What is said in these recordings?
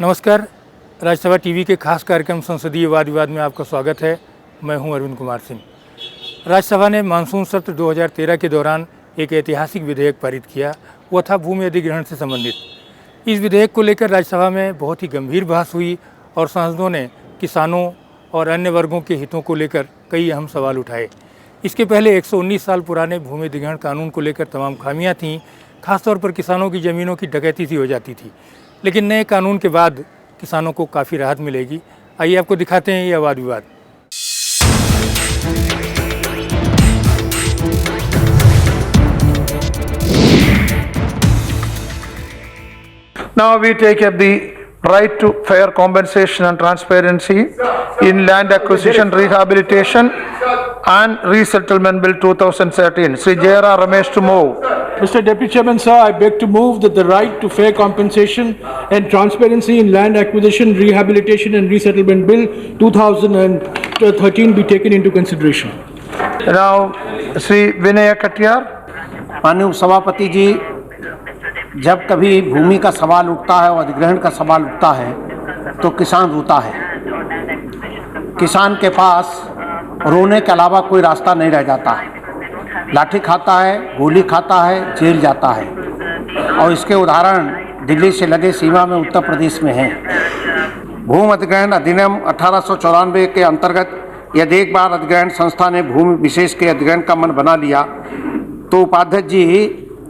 नमस्कार, राज्यसभा टीवी के खास कार्यक्रम संसदीय वाद विवाद में आपका स्वागत है। मैं हूं अरविंद कुमार सिंह। राज्यसभा ने मानसून सत्र 2013 के दौरान एक ऐतिहासिक विधेयक पारित किया। वह था भूमि अधिग्रहण से संबंधित। इस विधेयक को लेकर राज्यसभा में बहुत ही गंभीर बहस हुई और सांसदों ने किसानों और अन्य वर्गों के हितों को लेकर कई अहम सवाल उठाए। इसके पहले 119 साल पुराने भूमि अधिग्रहण कानून को लेकर तमाम खामियां थीं। खासतौर पर किसानों की ज़मीनों की डकैती सी हो जाती थी, लेकिन नए कानून के बाद किसानों को काफ़ी राहत मिलेगी। आइए आपको दिखाते हैं यह वाद विवाद। Now we take up the right to fair compensation and transparency in land acquisition, rehabilitation and resettlement bill 2013. Sri J.R. Ramesh to move. Mr. Deputy Chairman, sir, I beg to move that the right to fair compensation and transparency in land acquisition, rehabilitation and resettlement bill 2013 be taken into consideration. Now Sri Vinay Katiyar. माननीय सभापति जी, जब कभी भूमि का सवाल उठता है और अधिग्रहण का सवाल उठता है तो किसान रोता है। किसान के पास रोने के अलावा कोई रास्ता नहीं रह जाता। लाठी खाता है, गोली खाता है, जेल जाता है और इसके उदाहरण दिल्ली से लगे सीमा में उत्तर प्रदेश में हैं। भूमि अधिग्रहण अधिनियम 1894 के अंतर्गत यदि एक बार अधिग्रहण संस्था ने भूमि विशेष के अधिग्रहण का मन बना लिया तो उपाध्यक्ष जी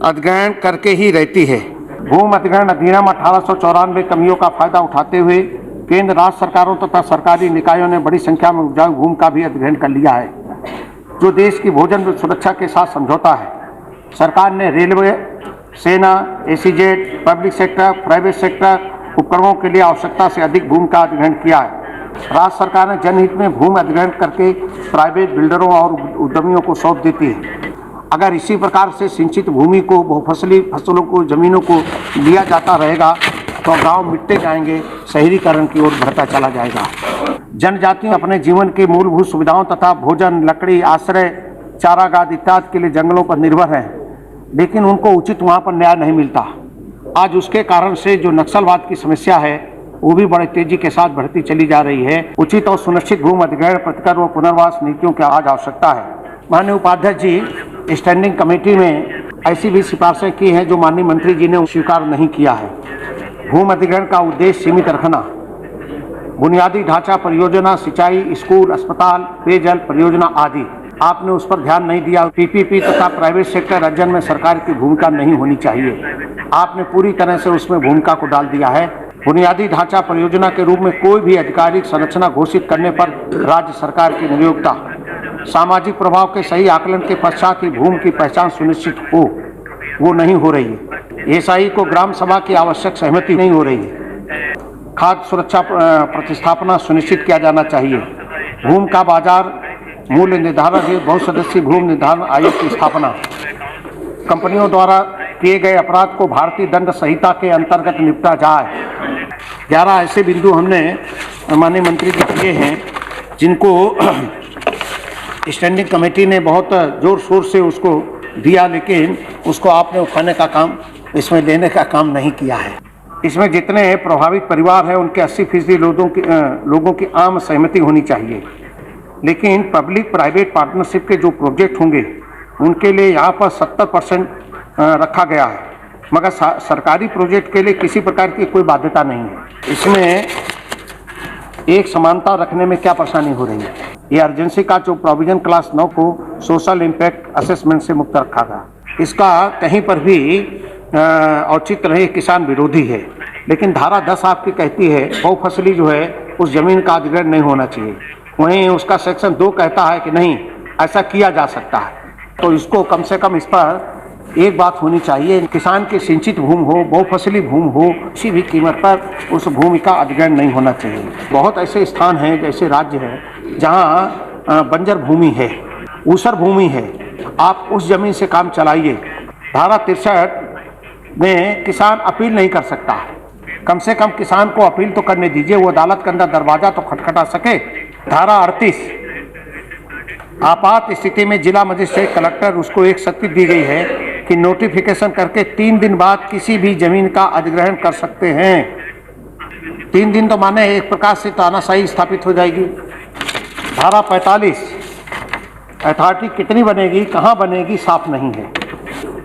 अधिग्रहण करके ही रहती है। भूमि अधिग्रहण अधिनियम 1894 कमियों का फायदा उठाते हुए केंद्र राज्य सरकारों तथा सरकारी निकायों ने बड़ी संख्या में उपजाऊ भूमि का भी अधिग्रहण कर लिया है, जो देश की भोजन सुरक्षा के साथ समझौता है। सरकार ने रेलवे, सेना, ACZ, public sector, private sector उपक्रमों के लिए आवश्यकता से अधिक भूमि का अधिग्रहण किया है। राज्य सरकार ने जनहित में भूमि अधिग्रहण करके प्राइवेट बिल्डरों और उद्यमियों को सौंप देती है। अगर इसी प्रकार से सिंचित भूमि को बहुफसली फसलों को जमीनों को लिया जाता रहेगा तो गांव मिटते जाएंगे, शहरीकरण की ओर बढ़ता चला जाएगा। जनजातियों अपने जीवन की मूलभूत सुविधाओं तथा भोजन, लकड़ी, आश्रय, चारागाह इत्यादि के लिए जंगलों पर निर्भर हैं, लेकिन उनको उचित वहाँ पर न्याय नहीं मिलता। आज उसके कारण से जो नक्सलवाद की समस्या है वो भी बड़े तेजी के साथ बढ़ती चली जा रही है। उचित और सुनिश्चित भूमि अधिग्रहण, प्रतिकर व पुनर्वास नीतियों की आज आवश्यकता है। माननीय उपाध्यक्ष जी, स्टैंडिंग कमेटी में ऐसी भी सिफारिशें की हैं जो माननीय मंत्री जी ने स्वीकार नहीं किया है। भूमि अधिग्रहण का उद्देश्य सीमित रखना, बुनियादी ढांचा परियोजना, सिंचाई, स्कूल, अस्पताल, पेयजल परियोजना आदि, आपने उस पर ध्यान नहीं दिया। पीपीपी तथा प्राइवेट सेक्टर अर्जन में सरकार की भूमिका नहीं होनी चाहिए, आपने पूरी तरह से उसमें भूमिका को डाल दिया है। बुनियादी ढांचा परियोजना के रूप में कोई भी आधिकारिक संरचना घोषित करने पर राज्य सरकार की नियोक्ता, सामाजिक प्रभाव के सही आकलन के पश्चात ही भूमि की पहचान सुनिश्चित हो, वो नहीं हो रही है। एसआई को ग्राम सभा की आवश्यक सहमति नहीं हो रही है। खाद्य सुरक्षा प्रतिस्थापना सुनिश्चित किया जाना चाहिए। भूमि का बाजार मूल्य निर्धारण हेतु बहुसदस्यीय भूमि निर्धारण आयोग की स्थापना, कंपनियों द्वारा किए गए अपराध को भारतीय दंड संहिता के अंतर्गत निपटा जाए। 11 ऐसे बिंदु हमने माननीय मंत्री जी किए हैं जिनको स्टैंडिंग कमेटी ने बहुत जोर शोर से उसको दिया, लेकिन उसको आपने उठाने का काम, इसमें लेने का काम नहीं किया है। इसमें जितने प्रभावित परिवार हैं उनके 80% लोगों की आम सहमति होनी चाहिए, लेकिन पब्लिक प्राइवेट पार्टनरशिप के जो प्रोजेक्ट होंगे उनके लिए यहाँ पर 70% रखा गया है, मगर सरकारी प्रोजेक्ट के लिए किसी प्रकार की कोई बाध्यता नहीं है। इसमें एक समानता रखने में क्या परेशानी हो रही है? ये अर्जेंसी का जो प्रोविजन क्लास 9 को सोशल इम्पैक्ट असेसमेंट से मुक्त रखा गया, इसका कहीं पर भी औचित्य नहीं, किसान विरोधी है। लेकिन धारा 10 आपकी कहती है बहुफसली जो है उस जमीन का अधिग्रहण नहीं होना चाहिए, वहीं उसका सेक्शन 2 कहता है कि नहीं, ऐसा किया जा सकता है। तो इसको कम से कम इस पर एक बात होनी चाहिए, किसान की सिंचित भूमि हो, बहुफसली भूमि हो, किसी भी कीमत पर उस भूमि का अधिग्रहण नहीं होना चाहिए। बहुत ऐसे स्थान हैं, जैसे राज्य है जहाँ बंजर भूमि है, ऊसर भूमि है, आप उस जमीन से काम चलाइए। धारा 63 में किसान अपील नहीं कर सकता, कम से कम किसान को अपील तो करने दीजिए, वो अदालत के अंदर दरवाजा तो खटखटा सके। धारा 38, आपात स्थिति में जिला मजिस्ट्रेट कलेक्टर, उसको एक शक्ति दी गई है कि नोटिफिकेशन करके 3 दिन बाद किसी भी जमीन का अधिग्रहण कर सकते हैं। 3 दिन तो माने एक प्रकार से तानाशाही स्थापित हो जाएगी। धारा 45 अथॉरिटी कितनी बनेगी, कहाँ बनेगी, साफ नहीं है।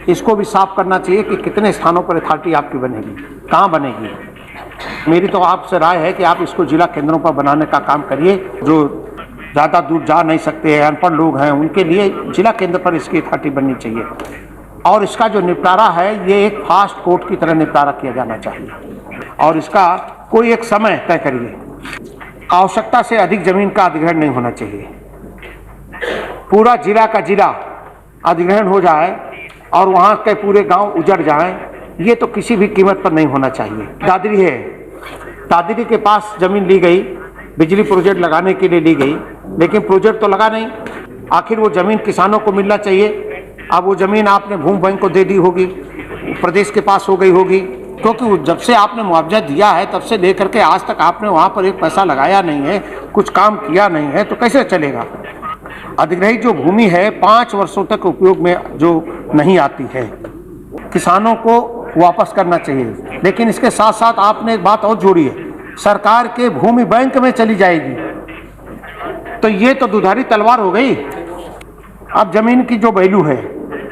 इसको भी साफ करना चाहिए कि कितने स्थानों पर अथॉरिटी आपकी बनेगी, कहाँ बनेगी। मेरी तो आपसे राय है कि आप इसको जिला केंद्रों पर बनाने का काम करिए। जो ज़्यादा दूर जा नहीं सकते हैं, अनपढ़ लोग हैं, उनके लिए जिला केंद्र पर इसकी अथॉरिटी बननी चाहिए। और इसका जो निपटारा है ये एक फास्ट कोर्ट की तरह निपटारा किया जाना चाहिए। और इसका कोई एक समय तय करिए। आवश्यकता से अधिक जमीन का अधिग्रहण नहीं होना चाहिए। पूरा जिला का जिला अधिग्रहण हो जाए और वहाँ के पूरे गांव उजड़ जाएं, ये तो किसी भी कीमत पर नहीं होना चाहिए। दादरी है, दादरी के पास जमीन ली गई, बिजली प्रोजेक्ट लगाने के लिए ली गई, लेकिन प्रोजेक्ट तो लगा नहीं। आखिर वो जमीन किसानों को मिलना चाहिए। अब वो जमीन आपने भूमि बैंक को दे दी होगी, प्रदेश के पास हो गई होगी, क्योंकि जब से आपने मुआवजा दिया है तब से लेकर के आज तक आपने वहाँ पर एक पैसा लगाया नहीं है, कुछ काम किया नहीं है, तो कैसे चलेगा। अधिग्रहित जो भूमि है 5 वर्षों तक उपयोग में जो नहीं आती है, किसानों को वापस करना चाहिए। लेकिन इसके साथ साथ आपने एक बात और जोड़ी है, सरकार के भूमि बैंक में चली जाएगी, तो ये तो दुधारी तलवार हो गई। अब जमीन की जो वैल्यू है,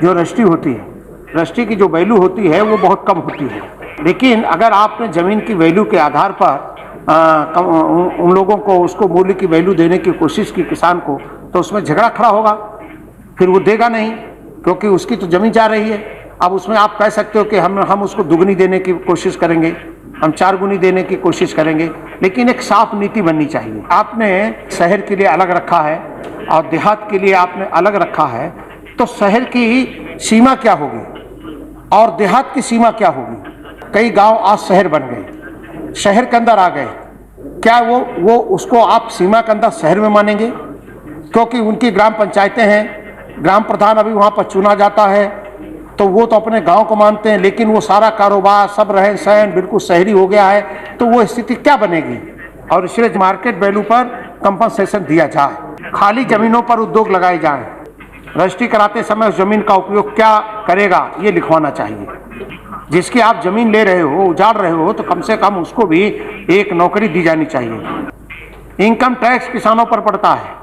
जो रजिस्ट्री होती है, रजिस्ट्री की जो वैल्यू होती है वो बहुत कम होती है। लेकिन अगर आपने जमीन की वैल्यू के आधार पर उन लोगों को उसको मूल्य की वैल्यू देने की कोशिश की किसान को, तो उसमें झगड़ा खड़ा होगा, फिर वो देगा नहीं, क्योंकि उसकी तो जमीन जा रही है। अब उसमें आप कह सकते हो कि हम उसको दुगनी देने की कोशिश करेंगे, हम 4 गुनी देने की कोशिश करेंगे, लेकिन एक साफ नीति बननी चाहिए। आपने शहर के लिए अलग रखा है और देहात के लिए आपने अलग रखा है, तो शहर की सीमा क्या होगी और देहात की सीमा क्या होगी। कई गांव आज शहर बन गए, शहर के अंदर आ गए, क्या वो उसको आप सीमा के अंदर शहर में मानेंगे? क्योंकि उनकी ग्राम पंचायतें हैं, ग्राम प्रधान अभी वहाँ पर चुना जाता है, तो वो तो अपने गांव को मानते हैं, लेकिन वो सारा कारोबार, सब रहन सहन बिल्कुल शहरी हो गया है, तो वो स्थिति क्या बनेगी। और इसलिए मार्केट वैल्यू पर कंपनसेशन दिया जाए, खाली जमीनों पर उद्योग लगाए जाएं, रजिस्ट्री कराते समय उस जमीन का उपयोग क्या करेगा ये लिखवाना चाहिए। जिसकी आप जमीन ले रहे हो, उजाड़ रहे हो, तो कम से कम उसको भी एक नौकरी दी जानी चाहिए। इनकम टैक्स किसानों पर पड़ता है,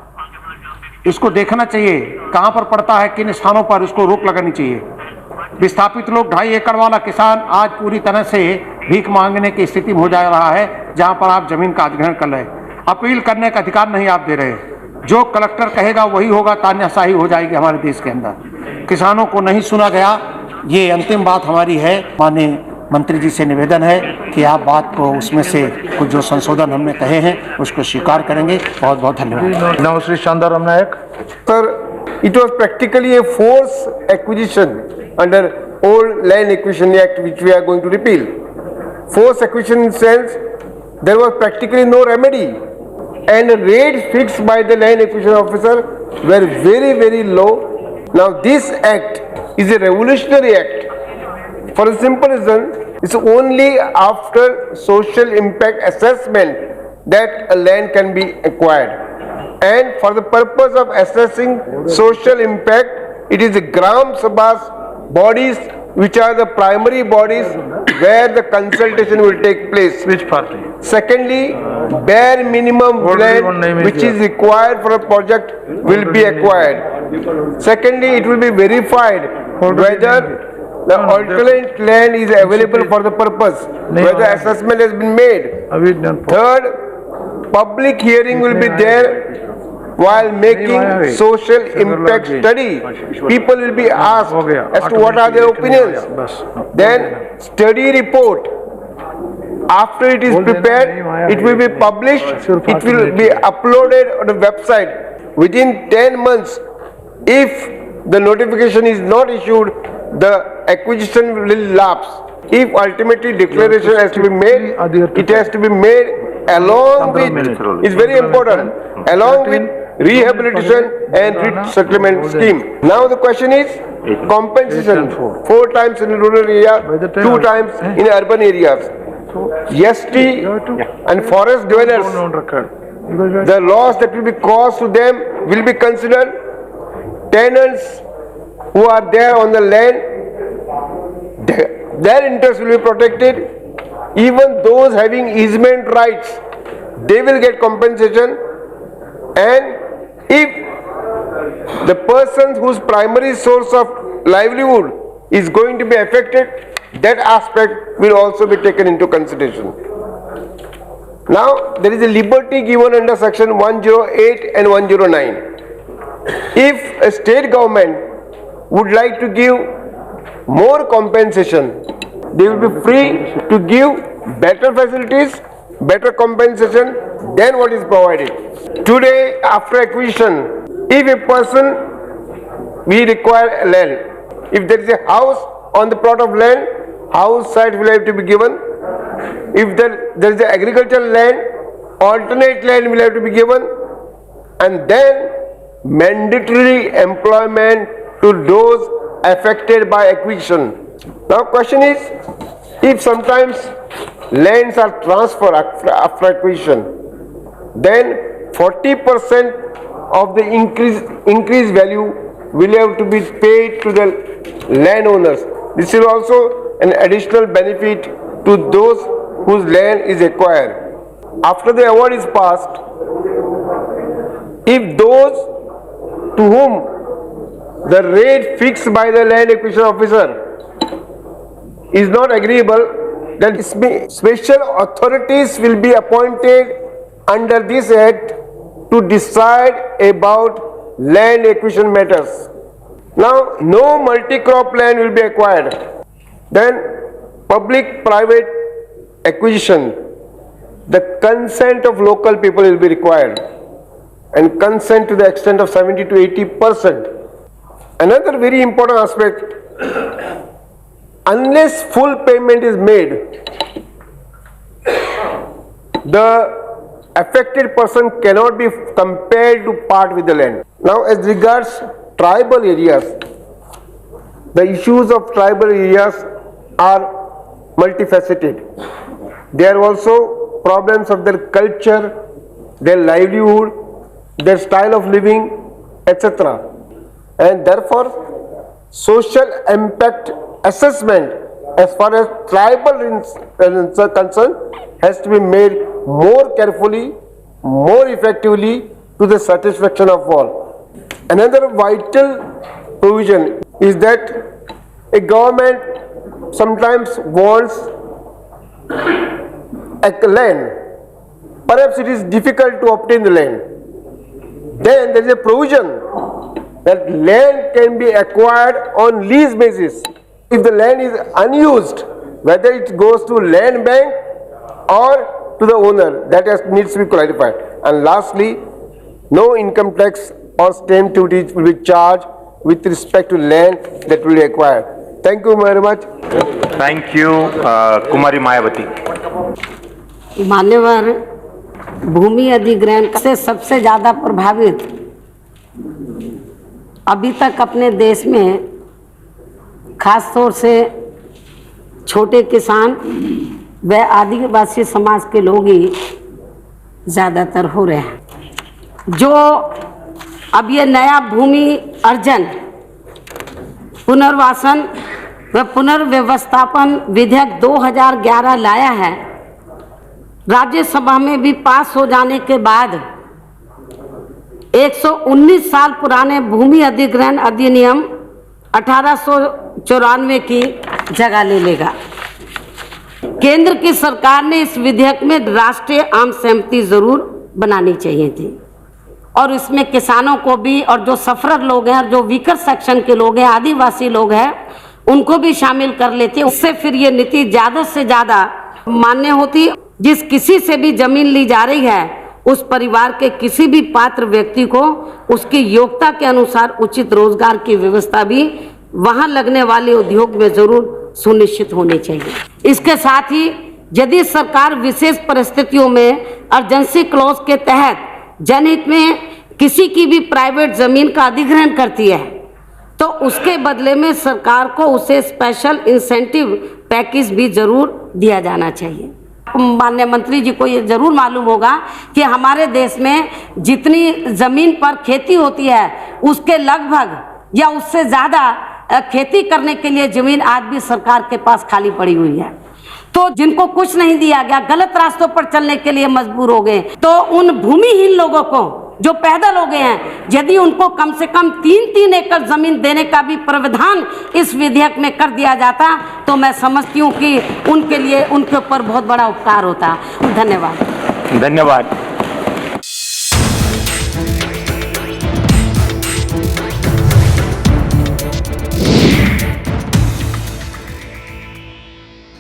इसको देखना चाहिए कहाँ पर पड़ता है, किन स्थानों पर इसको रोक लगानी चाहिए। विस्थापित लोग 2.5 एकड़ वाला किसान आज पूरी तरह से भीख मांगने की स्थिति में हो जा रहा है, जहाँ पर आप जमीन का अधिग्रहण कर रहे हैं। अपील करने का अधिकार नहीं आप दे रहे, जो कलेक्टर कहेगा वही होगा, तानाशाही हो जाएगी हमारे देश के अंदर। किसानों को नहीं सुना गया, ये अंतिम बात हमारी है। माननीय मंत्री जी से निवेदन है कि आप बात को उसमें से कुछ जो संशोधन हमने कहे हैं उसको स्वीकार करेंगे। बहुत बहुत धन्यवाद। Now Sri Shandaram Nayak. Sir, it was practically a forced acquisition under old Land Acquisition Act, which we are going to repeal. Forced acquisition in sense there was practically no remedy, and the rates fixed by the land acquisition officer were very, very low. Now this act is a revolutionary act for the simple reason it's only after social impact assessment that a land can be acquired, and for the purpose of assessing social impact it is the Gram Sabhas bodies which are the primary bodies where the consultation will take place. Which party? Secondly, bare minimum What land name is which there? is required for a project will be acquired. Secondly, it will be verified whether the alternate land is available for the purpose, whether assessment has been made. अभी done. Third, public hearing will be there while making social impact study. People will be asked as to what are their opinions. Then study report. After it is prepared, it will be published, it will be uploaded on the website. Within 10 months, if the notification is not issued, the acquisition will lapse. If ultimately declaration has to be made, it has to be made along with, it's very important, along with rehabilitation and resettlement scheme. Now the question is compensation, 4 times in rural area, 2 times in urban areas. ST and forest dwellers, the loss that will be caused to them will be considered. Tenants who are there on the land, their interests will be protected. even those having easement rights, they will get compensation. And if the person whose primary source of livelihood is going to be affected, that aspect will also be taken into consideration. Now, there is a liberty given under section 108 and 109. If a state government would like to give more compensation, they will be free to give better facilities, better compensation than what is provided. Today, after acquisition, if a person, we require a land. If there is a house on the plot of land, house site will have to be given. If there is an agricultural land, alternate land will have to be given. And then mandatory employment to those affected by acquisition. Now question is, if sometimes lands are transferred after acquisition, then 40% of the increased value will have to be paid to the landowners. This is also an additional benefit to those whose land is acquired. After the award is passed, if those to whom the rate fixed by the land acquisition officer is not agreeable, then special authorities will be appointed under this act to decide about land acquisition matters. Now, no multi-crop land will be acquired. Then, public-private acquisition, the consent of local people will be required, and consent to the extent of 70 to 80%. Another very important aspect, unless full payment is made, the affected person cannot be compelled to part with the land. Now, as regards tribal areas, the issues of tribal areas are multifaceted. There are also problems of their culture, their livelihood, their style of living, etc. And therefore, social impact assessment as far as tribal is concerned has to be made more carefully, more effectively to the satisfaction of all. Another vital provision is that a government sometimes wants a land. Perhaps it is difficult to obtain the land. Then there is a provision that land can be acquired on lease basis. If the land is unused, whether it goes to land bank or to the owner, that needs to be clarified. And lastly, no income tax or stamp duty will be charged with respect to land that will be acquired. Thank you very much. Thank you, Kumari Mayawati. मान्यवर भूमि अधिग्रहण से सबसे ज़्यादा प्रभावित अभी तक अपने देश में खास तौर से छोटे किसान व आदिवासी समाज के लोग ही ज़्यादातर हो रहे हैं। जो अब ये नया भूमि अर्जन पुनर्वासन व पुनर्व्यवस्थापन विधेयक 2011 लाया है, राज्यसभा में भी पास हो जाने के बाद 119 साल पुराने भूमि अधिग्रहण अधिनियम 1894 की जगह ले लेगा। केंद्र की सरकार ने इस विधेयक में राष्ट्रीय आम सहमति जरूर बनानी चाहिए थी और इसमें किसानों को भी और जो सफरर लोग हैं और जो वीकर सेक्शन के लोग हैं, आदिवासी लोग हैं, उनको भी शामिल कर लेते। उससे फिर ये नीति ज़्यादा से ज़्यादा मान्य होती। जिस किसी से भी जमीन ली जा रही है उस परिवार के किसी भी पात्र व्यक्ति को उसकी योग्यता के अनुसार उचित रोजगार की व्यवस्था भी वहां लगने वाले उद्योग में जरूर सुनिश्चित होनी चाहिए। इसके साथ ही यदि सरकार विशेष परिस्थितियों में अर्जेंसी क्लॉज के तहत जनहित में किसी की भी प्राइवेट जमीन का अधिग्रहण करती है तो उसके बदले में सरकार को उसे स्पेशल इंसेंटिव पैकेज भी जरूर दिया जाना चाहिए। माननीय मंत्री जी को ये जरूर मालूम होगा कि हमारे देश में जितनी जमीन पर खेती होती है उसके लगभग या उससे ज़्यादा खेती करने के लिए जमीन आज भी सरकार के पास खाली पड़ी हुई है। तो जिनको कुछ नहीं दिया गया, गलत रास्तों पर चलने के लिए मजबूर हो गए, तो उन भूमिहीन लोगों को जो पैदल हो गए हैं, यदि उनको कम से कम 3-3 एकड़ जमीन देने का भी प्रावधान इस विधेयक में कर दिया जाता तो मैं समझती हूँ कि उनके लिए, उनके ऊपर बहुत बड़ा उपकार होता। धन्यवाद। धन्यवाद।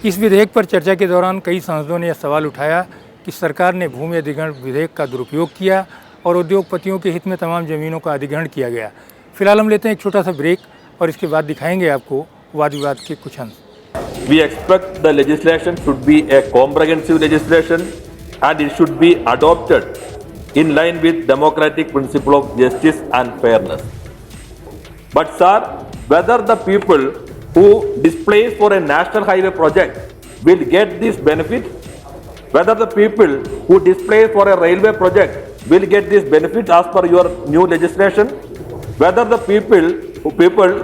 इस विधेयक पर चर्चा के दौरान कई सांसदों ने यह सवाल उठाया कि सरकार ने भूमि अधिग्रहण विधेयक का दुरुपयोग किया और उद्योगपतियों के हित में तमाम ज़मीनों का अधिग्रहण किया गया। फिलहाल हम लेते हैं एक छोटा सा ब्रेक और इसके बाद दिखाएंगे आपको वाद विवाद के कुछ अंश। We expect the legislation should be a comprehensive legislation and it should be adopted in line with democratic principle of justice and fairness. But sir, whether the people who displace for a national highway project will get this benefit, whether the people who displace for a railway project will get this benefit as per your new legislation, whether the people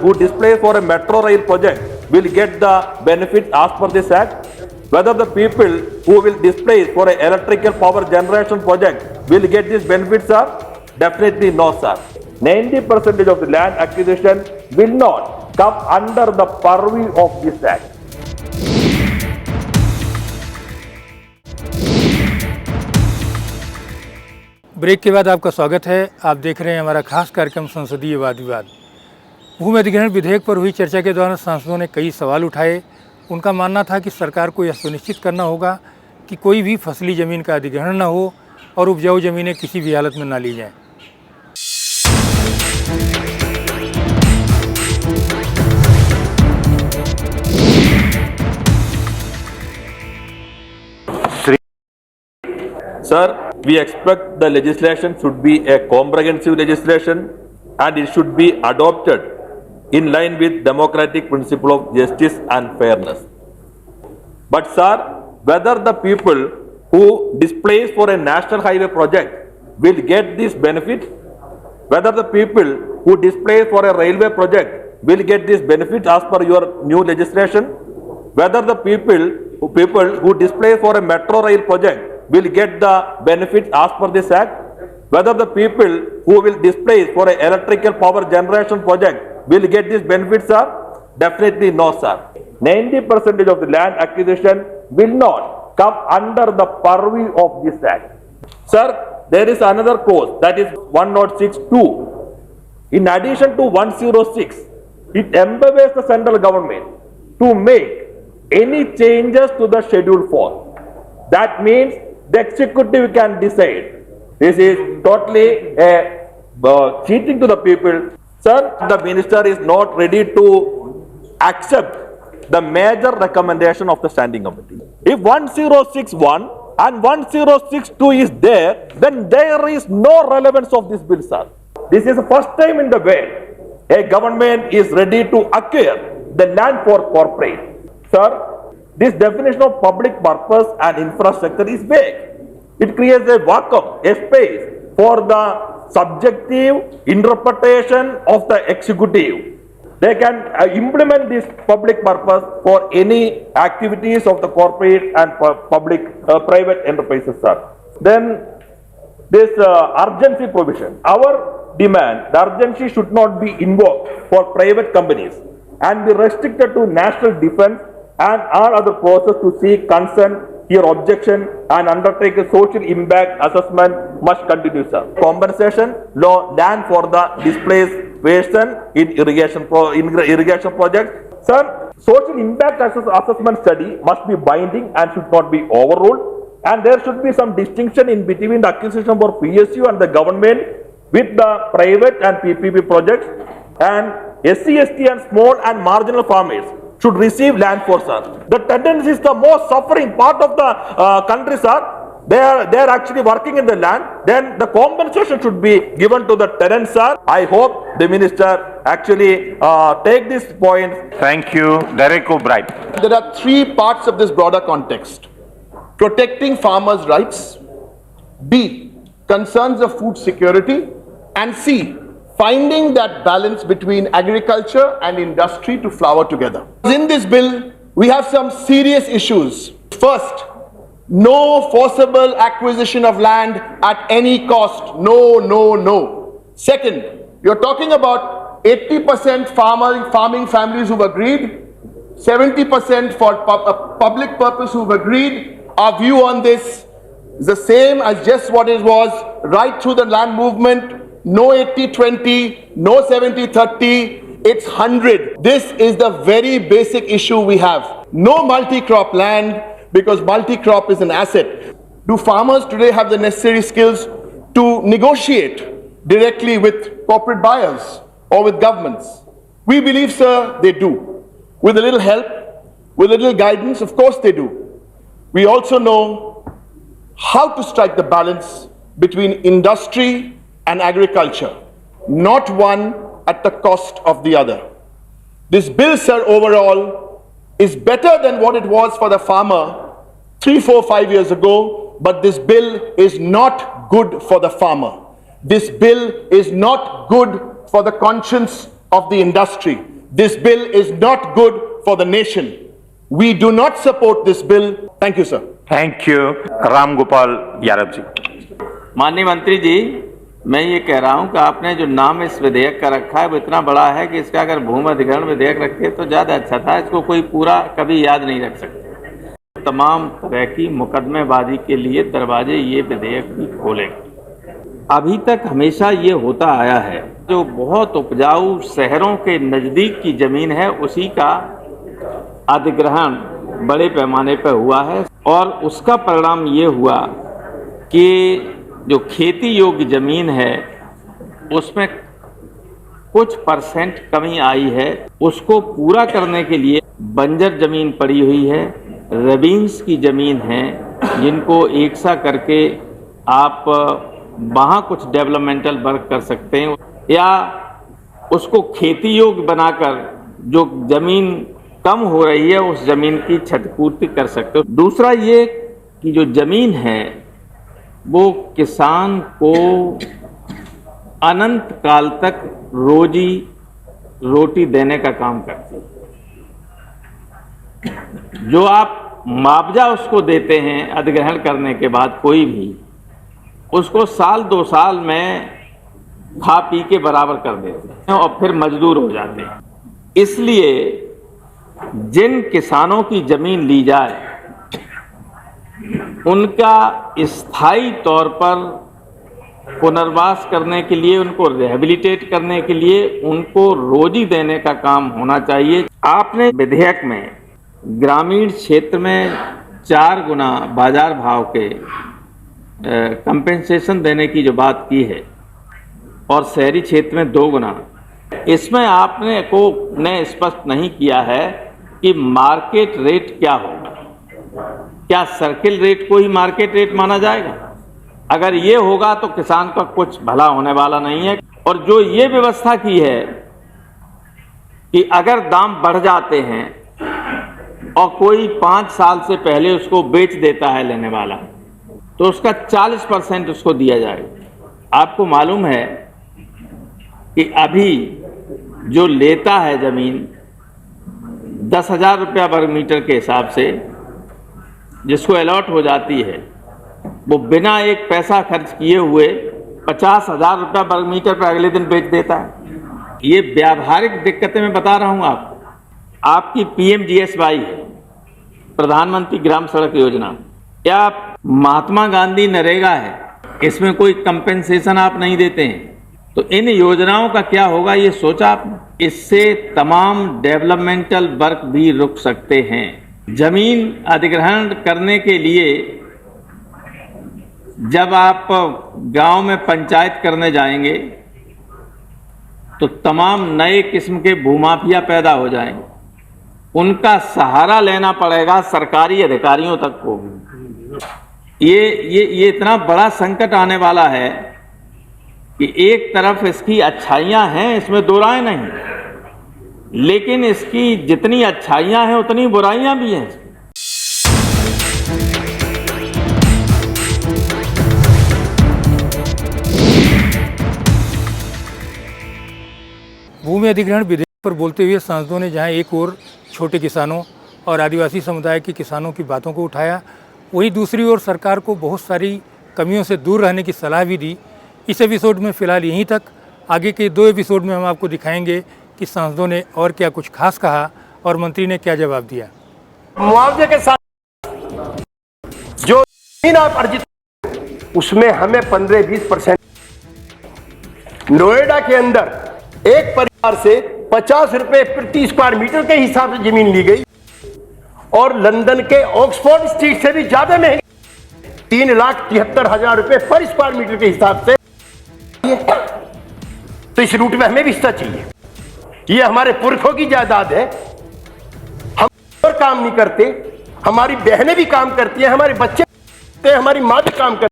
who displace for a metro rail project will get the benefit as per this act, whether the people who will displace for an electrical power generation project will get this benefit, sir? Definitely no, sir. 90% of the land acquisition will not come under the purview of this act. Break के बाद आपका स्वागत है। आप देख रहे हैं हमारा खास कार्यक्रम संसदीय वाद विवाद। भूमि अधिग्रहण विधेयक पर हुई चर्चा के दौरान सांसदों ने कई सवाल उठाए। उनका मानना था कि सरकार को यह सुनिश्चित करना होगा कि कोई भी फसली ज़मीन का अधिग्रहण न हो और उपजाऊ ज़मीनें किसी भी हालत में न ली जाएं। Sir, we expect the legislation should be a comprehensive legislation and it should be adopted in line with democratic principle of justice and fairness. But sir, whether the people who displace for a national highway project will get this benefit, whether the people who displace for a railway project will get this benefit as per your new legislation, whether the people who displace for a metro rail project will get the benefit as per this act, whether the people who will displace for an electrical power generation project will get this benefit, sir? Definitely no, sir. 90% of the land acquisition will not come under the purview of this act. Sir, there is another clause, that is 106(2). In addition to 106, it empowers the central government to make any changes to the Schedule 4. That means the executive can decide. This is totally a cheating to the people. Sir, the minister is not ready to accept the major recommendation of the standing committee. If 1061 and 1062 is there, then there is no relevance of this bill, sir. This is the first time in the world a government is ready to acquire the land for corporate. Sir, this definition of public purpose and infrastructure is vague. It creates a vacuum, a space for the subjective interpretation of the executive. They can implement this public purpose for any activities of the corporate and public private enterprises, sir. Then this urgency provision. Our demand, the urgency should not be invoked for private companies and be restricted to national defense and all other process to seek consent, hear objection and undertake a social impact assessment must continue, sir. Compensation law land for the displaced person in irrigation projects. Sir, social impact assessment study must be binding and should not be overruled, and there should be some distinction in between the acquisition for PSU and the government with the private and PPP projects, and SC, ST and small and marginal farmers should receive land for, sir. The tenants is the most suffering part of the country, sir. They are actually working in the land. Then the compensation should be given to the tenants, sir. I hope the minister actually take this point. Thank you. Derek O'Brien. There are three parts of this broader context: protecting farmers' rights, B, concerns of food security, and C, finding that balance between agriculture and industry to flower together. In this bill, we have some serious issues First, no forcible acquisition of land at any cost. No, no, no. Second, you're talking about 80% farming families who've agreed, 70% for public purpose who've agreed. Our view on this is the same as just what it was right through the land movement. No 80-20, no 70-30, it's 100. This is the very basic issue we have. No multi-crop land because multi-crop is an asset. Do farmers today have the necessary skills to negotiate directly with corporate buyers or with governments? We believe, sir, they do. With a little help, with a little guidance, of course they do. We also know how to strike the balance between industry and agriculture, not one at the cost of the other. This bill, sir, overall is better than what it was for the farmer 3, 4, 5 years ago, but this bill is not good for the farmer. This bill is not good for the conscience of the industry. This bill is not good for the nation. We do not support this bill. Thank you, sir. Thank you. Ram Gopal Yadav ji. माननीय मंत्री जी, मैं ये कह रहा हूं कि आपने जो नाम इस विधेयक का रखा है वो इतना बड़ा है कि इसका अगर भूमि अधिग्रहण विधेयक रखे तो ज़्यादा अच्छा था। इसको कोई पूरा कभी याद नहीं रख सकते। तमाम तरह की मुकदमेबाजी के लिए दरवाजे ये विधेयक भी खोलेगा। अभी तक हमेशा ये होता आया है, जो बहुत उपजाऊ शहरों के नज़दीक की ज़मीन है उसी का अधिग्रहण बड़े पैमाने पर हुआ है और उसका परिणाम ये हुआ कि जो खेती योग्य ज़मीन है उसमें कुछ परसेंट कमी आई है। उसको पूरा करने के लिए बंजर ज़मीन पड़ी हुई है, रबीन्स की ज़मीन है, जिनको एकसा करके आप वहाँ कुछ डेवलपमेंटल वर्क कर सकते हैं या उसको खेती योग्य बनाकर जो ज़मीन कम हो रही है उस ज़मीन की क्षतिपूर्ति कर सकते हो। दूसरा ये कि जो ज़मीन है वो किसान को अनंत काल तक रोजी रोटी देने का काम करती है। जो आप मुआवजा उसको देते हैं अधिग्रहण करने के बाद कोई भी, उसको साल 2 साल में खा पी के बराबर कर देते हैं और फिर मजदूर हो जाते हैं। इसलिए जिन किसानों की जमीन ली जाए उनका स्थायी तौर पर पुनर्वास करने के लिए, उनको रिहेबिलिटेट करने के लिए उनको रोजी देने का काम होना चाहिए। आपने विधेयक में ग्रामीण क्षेत्र में 4 गुना बाजार भाव के कंपेंसेशन देने की जो बात की है और शहरी क्षेत्र में 2 गुना, इसमें आपने ने स्पष्ट नहीं किया है कि मार्केट रेट क्या होगा। क्या सर्किल रेट को ही मार्केट रेट माना जाएगा? अगर ये होगा तो किसान का कुछ भला होने वाला नहीं है। और जो ये व्यवस्था की है कि अगर दाम बढ़ जाते हैं और कोई 5 साल से पहले उसको बेच देता है लेने वाला, तो उसका 40% उसको दिया जाएगा। आपको मालूम है कि अभी जो लेता है जमीन 10,000 रुपया वर्ग मीटर के हिसाब से जिसको अलॉट हो जाती है, वो बिना एक पैसा खर्च किए हुए 50,000 रुपया वर्ग मीटर पर अगले दिन बेच देता है। ये व्यावहारिक दिक्कतें मैं बता रहा हूँ आपको। आपकी PMGSY है, प्रधानमंत्री ग्राम सड़क योजना, या महात्मा गांधी नरेगा है, इसमें कोई कंपेंसेशन आप नहीं देते हैं। तो इन योजनाओं का क्या होगा ये सोचा आपने? इससे तमाम डेवलपमेंटल वर्क भी रुक सकते हैं। जमीन अधिग्रहण करने के लिए जब आप गांव में पंचायत करने जाएंगे तो तमाम नए किस्म के भूमाफिया पैदा हो जाएंगे। उनका सहारा लेना पड़ेगा सरकारी अधिकारियों तक को। ये इतना बड़ा संकट आने वाला है कि एक तरफ इसकी अच्छाइयां हैं, इसमें दो राय नहीं, लेकिन इसकी जितनी अच्छाइयां हैं उतनी बुराइयां भी हैं। भूमि अधिग्रहण विधेयक पर बोलते हुए सांसदों ने जहां एक ओर छोटे किसानों और आदिवासी समुदाय के किसानों की बातों को उठाया। वहीं दूसरी ओर सरकार को बहुत सारी कमियों से दूर रहने की सलाह भी दी। इस एपिसोड में फ़िलहाल यहीं तक। आगे के 2 एपिसोड में हम आपको दिखाएंगे कि सांसदों ने और क्या कुछ खास कहा और मंत्री ने क्या जवाब दिया। मुआवजे के साथ जो जमीन आप अर्जित उसमें हमें 15-20% नोएडा के अंदर एक परिवार से 50 रुपए प्रति स्क्वायर मीटर के हिसाब से जमीन ली गई और लंदन के ऑक्सफोर्ड स्ट्रीट से भी ज्यादा महंगी 3,73,000 रुपए पर स्क्वायर मीटर के हिसाब से। तो इस रूट में हमें भी हिस्सा चाहिए। ये हमारे पुरखों की जायदाद है। हम और काम नहीं करते, हमारी बहनें भी काम करती हैं, हमारे बच्चे, हमारी माँ भी काम करती है।